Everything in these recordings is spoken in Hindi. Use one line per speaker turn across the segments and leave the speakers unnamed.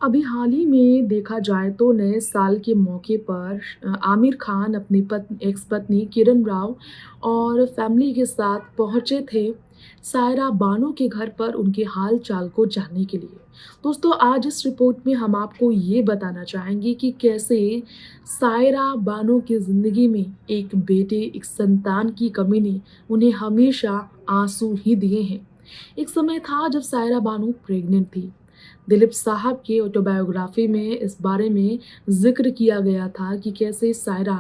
अभी हाल ही में देखा जाए तो नए साल के मौके पर आमिर खान अपनी एक्स पत्नी किरण राव और फैमिली के साथ पहुंचे थे सायरा बानो के घर पर उनके हाल चाल को जानने के लिए। दोस्तों, आज इस रिपोर्ट में हम आपको ये बताना चाहेंगे कि कैसे सायरा बानो की ज़िंदगी में एक बेटे, एक संतान की कमी ने उन्हें हमेशा आंसू ही दिए हैं। एक समय था जब सायरा बानो प्रेग्नेंट थी। दिलीप साहब की ऑटोबायोग्राफी में इस बारे में ज़िक्र किया गया था कि कैसे सायरा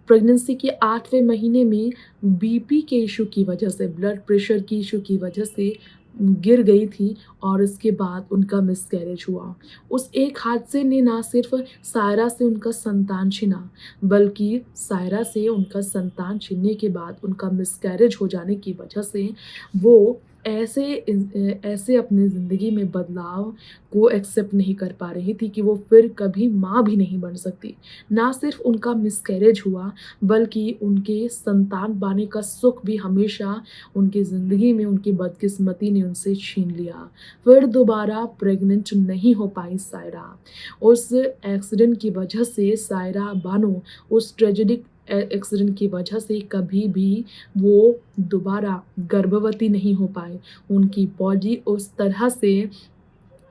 प्रेगनेंसी के 8वें महीने में बीपी के इश्यू की वजह से, ब्लड प्रेशर की इश्यू की वजह से गिर गई थी और उसके बाद उनका मिसकैरेज हुआ। उस एक हादसे ने ना सिर्फ़ सायरा से उनका संतान छीना, बल्कि सायरा से उनका संतान छीनने के बाद उनका मिसकैरेज हो जाने की वजह से वो ऐसे अपनी ज़िंदगी में बदलाव को एक्सेप्ट नहीं कर पा रही थी कि वो फिर कभी माँ भी नहीं बन सकती। ना सिर्फ़ उनका मिसकैरेज हुआ, बल्कि उनके संतान पाने का सुख भी हमेशा उनकी ज़िंदगी में उनकी बदकिस्मती ने उनसे छीन लिया। फिर दोबारा प्रेग्नेंट नहीं हो पाई सायरा। उस एक्सीडेंट की वजह से सायरा बानो उस ट्रेजेडिक एक्सीडेंट की वजह से कभी भी वो दोबारा गर्भवती नहीं हो पाए। उनकी बॉडी उस तरह से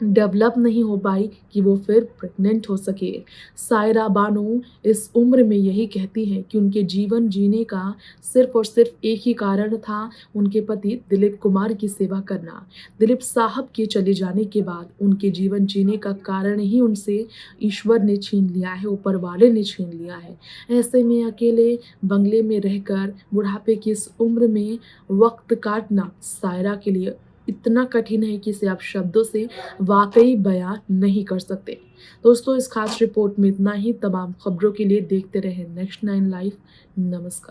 डेवलप नहीं हो पाई कि वो फिर प्रेग्नेंट हो सके। सायरा बानो इस उम्र में यही कहती हैं कि उनके जीवन जीने का सिर्फ़ और सिर्फ़ एक ही कारण था, उनके पति दिलीप कुमार की सेवा करना। दिलीप साहब के चले जाने के बाद उनके जीवन जीने का कारण ही उनसे ईश्वर ने छीन लिया है, ऊपर वाले ने छीन लिया है। ऐसे में अकेले बंगले में रहकर बुढ़ापे की इस उम्र में वक़्त काटना सायरा के लिए इतना कठिन है कि इसे आप शब्दों से वाक़ई बयाँ नहीं कर सकते। दोस्तों, इस ख़ास रिपोर्ट में इतना ही। तमाम खबरों के लिए देखते रहें नेक्स्ट 9 लाइव। नमस्कार।